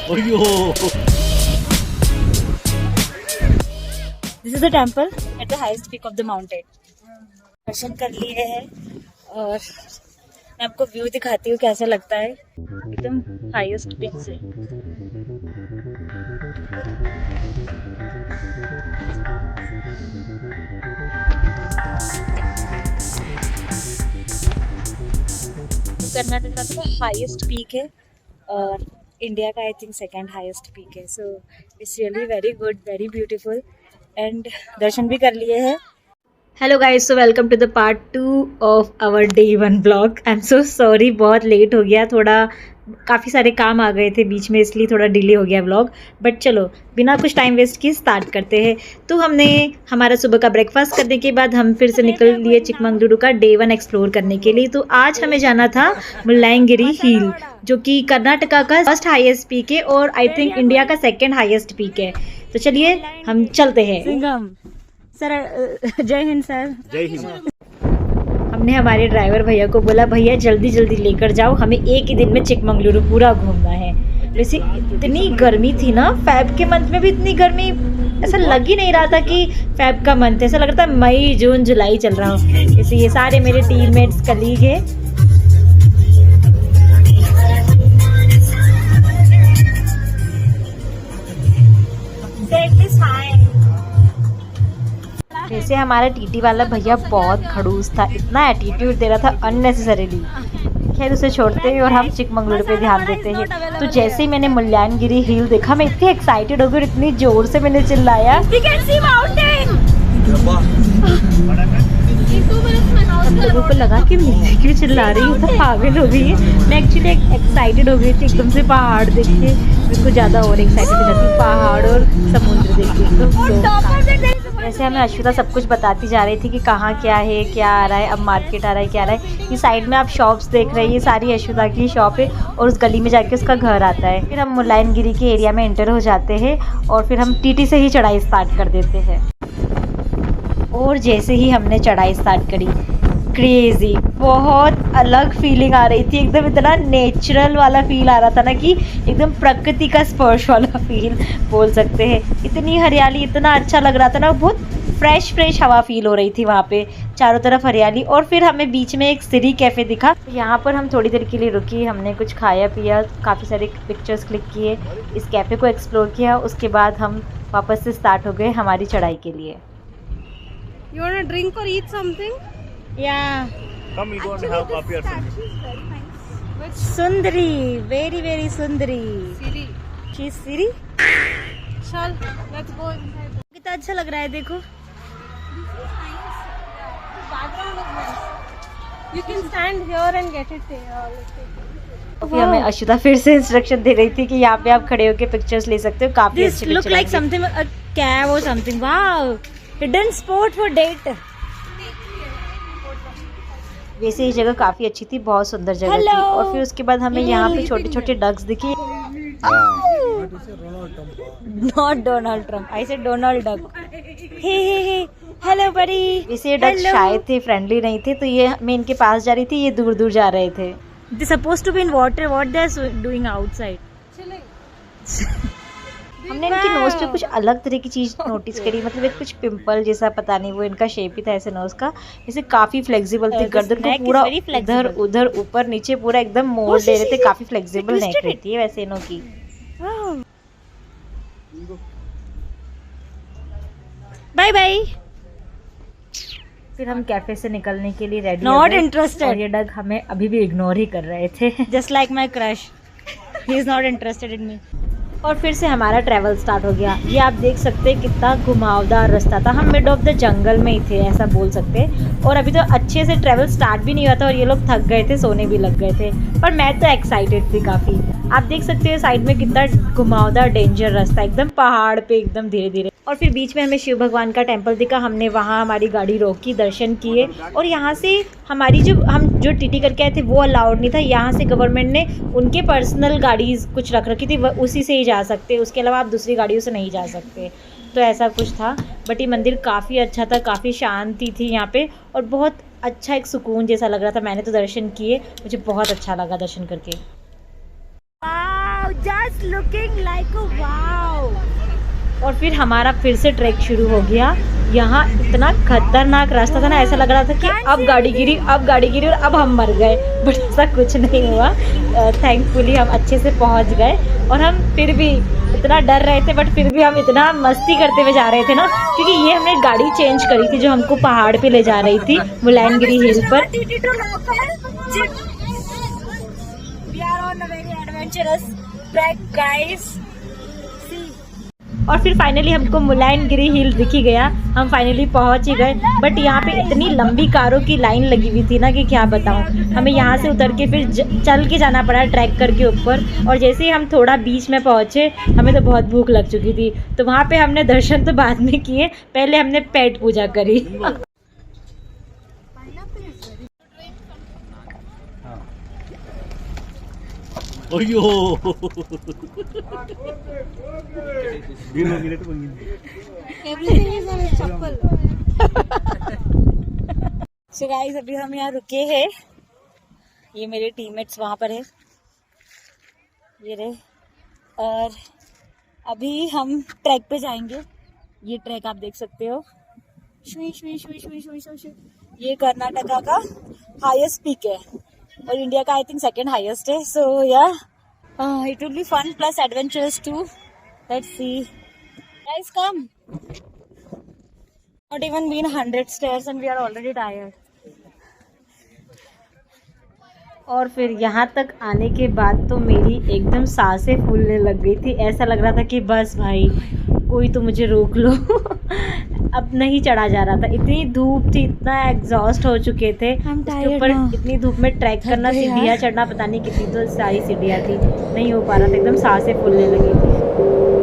This is the temple at the highest peak of the mountain. दर्शन कर लिए हैं और मैं आपको व्यू दिखाती हूँ कैसा लगता है एकदम हाईएस्ट पीक से। कर्नाटक का तो हाईएस्ट पीक है और इंडिया का I think second highest peak है। So it's really very good, very beautiful and दर्शन भी कर लिए हैं। Hello guys, so welcome to the part 2 of our day 1 blog. I am so sorry, बहुत लेट हो गया, थोड़ा काफ़ी सारे काम आ गए थे बीच में, इसलिए थोड़ा डिले हो गया व्लॉग। बट चलो बिना कुछ टाइम वेस्ट किए स्टार्ट करते हैं। तो हमने हमारा सुबह का ब्रेकफास्ट करने के बाद हम फिर से निकल लिए चिकमंगलुरु का डे 1 एक्सप्लोर करने के लिए। तो आज हमें जाना था मुल्लायनगिरी हिल, जो कि कर्नाटका का फर्स्ट हाईएस्ट पीक है और आई थिंक इंडिया का सेकेंड हाईएस्ट पीक है। तो चलिए हम चलते हैं। सर जय हिंद। सर जय हिंद। हमने हमारे ड्राइवर भैया को बोला, भैया जल्दी जल्दी लेकर जाओ, हमें एक ही दिन में चिकमंगलुरु पूरा घूमना है। वैसे इतनी गर्मी थी ना, फैब के मंथ में भी इतनी गर्मी, ऐसा लग ही नहीं रहा था कि फैब का मंथ है, ऐसा लग रहा था मई जून जुलाई चल रहा हो। जैसे ये सारे मेरे टीममेट्स कलीग हैं। वैसे हमारा टीटी वाला भैया बहुत खड़ूस था, इतना एटीट्यूड दे रहा था अननेसेसरीली। खैर उसे छोड़ते हैं और हम चिकमंगलुरु पे ध्यान देते हैं। तो जैसे ही मैंने मुल्लायनगिरी हिल देखा, मैं इतनी एक्साइटेड हो गई, इतनी जोर से मैंने चिल्लाया, लोगों को लगा कि मुझे क्यों चिल्ला रही हूँ, तो पागल हो गई है। मैं एक्चुअली एक्साइटेड हो गई थी एकदम से पहाड़ देख के, मेरे को ज़्यादा और एक्साइटेड हो जाती हूँ पहाड़ और समुद्र देख के। वैसे हमें अश्विता सब कुछ बताती जा रही थी कि कहाँ क्या है, क्या आ रहा है, अब मार्केट आ रहा है, क्या आ रहा है। ये साइड में आप शॉप्स देख रहे हैं, ये सारी अश्विता की शॉप है और उस गली में जाके उसका घर आता है। फिर हम मुल्लायनगिरी के एरिया में एंटर हो जाते हैं और फिर हम टीटी से ही चढ़ाई स्टार्ट कर देते हैं। और जैसे ही हमने चढ़ाई स्टार्ट करी, क्रेजी, बहुत अलग फीलिंग आ रही थी, एकदम इतना नेचुरल वाला फील आ रहा था ना कि एकदम प्रकृति का स्पर्श वाला फील बोल सकते हैं। इतनी हरियाली, इतना अच्छा लग रहा था ना, बहुत फ्रेश हवा फील हो रही थी वहाँ पे, चारों तरफ हरियाली। और फिर हमें बीच में एक सिरी कैफ़े दिखा, यहाँ पर हम थोड़ी देर के लिए रुकी, हमने कुछ खाया पिया, काफ़ी सारे पिक्चर्स क्लिक किए, इस कैफ़े को एक्सप्लोर किया। उसके बाद हम वापस से स्टार्ट हो गए हमारी चढ़ाई के लिए। You want to drink or eat something? Yeah. Come, we go and have coffee or something. Sundari, very very Sundari. Siri. She's Siri. Chal, let's go inside. कितना अच्छा लग रहा है, देखो। Background is nice. You can stand here and get it. फिर हमें अश्विता फिर से इंस्ट्रक्शन दे रही थी कि यहाँ पे आप खड़े होके पिक्चर्स ले सकते हो, काफी अच्छे picture. Look like something a cave और something. Wow, hidden spot for date. वैसे ये जगह काफी अच्छी थी, बहुत सुंदर जगह थी। और फिर उसके बाद हमें यहाँ पे छोटे छोटे डक्स दिखे। Not Donald Trump, I said Donald duck. Hey hello बड़ी। वैसे ये डक शायद थे, फ्रेंडली नहीं थे, तो ये मैं इनके पास जा रही थी, ये दूर दूर जा रहे थे। They supposed to be in water, what they are doing outside? हमने इनकी नोज पे कुछ अलग तरह की चीज नोटिस करी, मतलब एक कुछ पिंपल जैसा, पता नहीं, वो इनका शेप ही था ऐसे नोज का। जैसे काफी फ्लेक्सिबल थी, गर्दन को पूरा इधर उधर ऊपर नीचे पूरा एकदम मोड़ दे रहे थे, काफी फ्लेक्सिबल नेक रहती है वैसे इनों की। Bye bye. फिर हम कैफे से निकलने के लिए रेडी, नॉट इंटरेस्टेड, और ये डग हमें अभी भी इग्नोर ही कर रहे थे, just like my crush, he is not interested in me. और फिर से हमारा ट्रैवल स्टार्ट हो गया। ये आप देख सकते हैं कितना घुमावदार रास्ता था, हम मिड ऑफ द जंगल में ही थे ऐसा बोल सकते हैं। और अभी तो अच्छे से ट्रैवल स्टार्ट भी नहीं हुआ था और ये लोग थक गए थे, सोने भी लग गए थे, पर मैं तो एक्साइटेड थी काफ़ी। आप देख सकते हैं साइड में कितना घुमावदार डेंजर रास्ता, एकदम पहाड़ पे एकदम धीरे धीरे। और फिर बीच में हमें शिव भगवान का टेम्पल दिखा, हमने वहाँ हमारी गाड़ी रोकी, दर्शन किए। और यहाँ से हमारी हम जो टीटी करके आए थे वो अलाउड नहीं था, यहाँ से गवर्नमेंट ने उनके पर्सनल गाड़ीज कुछ रख रखी थी, उसी से ही जा सकते, उसके अलावा आप दूसरी गाड़ियों से नहीं जा सकते, तो ऐसा कुछ था। बट ये मंदिर काफ़ी अच्छा था, काफ़ी शांति थी यहाँ पे और बहुत अच्छा एक सुकून जैसा लग रहा था। मैंने तो दर्शन किए, मुझे बहुत अच्छा लगा दर्शन करके। just looking like a wow. और फिर हमारा फिर से ट्रैक शुरू हो गया। यहाँ इतना खतरनाक रास्ता था ना, ऐसा लग रहा था कि अब गाड़ी गिरी और अब हम मर गए, बट ऐसा कुछ नहीं हुआ। थैंकफुली हम अच्छे से पहुँच गए। और हम फिर भी इतना डर रहे थे, बट फिर भी हम इतना मस्ती करते हुए जा रहे थे ना, क्योंकि ये हमने गाड़ी चेंज करी थी जो हमको पहाड़ पे ले जा रही थी, मुलायनगिरी हिल पर। We are on a very adventurous trek, guys. और फिर फाइनली हमको मुलायनगिरी हिल दिख ही गया, हम फाइनली पहुंच ही गए। बट यहाँ पे इतनी लंबी कारों की लाइन लगी हुई थी ना कि क्या बताऊँ। हमें यहाँ से उतर के फिर चल के जाना पड़ा ट्रैक करके ऊपर। और जैसे ही हम थोड़ा बीच में पहुँचे, हमें तो बहुत भूख लग चुकी थी, तो वहाँ पे हमने दर्शन तो बाद में किए, पहले हमने पेट पूजा करी। अयो Everything is on his chappal. So guys, अभी हम यहाँ रुके हैं। ये मेरे टीममेट्स वहाँ पर है, ये रहे। और अभी हम ट्रैक पे जाएंगे। ये ट्रैक आप देख सकते हो, Shuey Shuey Shuey Shuey Shuey Shuey Shuey. ये कर्नाटका का हाईएस्ट पीक है और इंडिया का आई थिंक सेकंड हाईएस्ट है। सो या it will be fun plus adventurous too. Let's see guys, come. Not even been 100 stairs and we are already tired. और फिर यहाँ तक आने के बाद तो मेरी एकदम सांसें फूलने लग गई थी। ऐसा लग रहा था कि बस भाई कोई तो मुझे रोक लो। अब नहीं चढ़ा जा रहा था, इतनी धूप थी, इतना एग्जॉस्ट हो चुके थे उसके ऊपर। इतनी धूप में ट्रैक करना, सीढ़ियाँ चढ़ना, पता नहीं कितनी तो सारी सीढ़ियाँ थी, नहीं हो पा रहा था, एकदम सांसें फूलने लगी थी।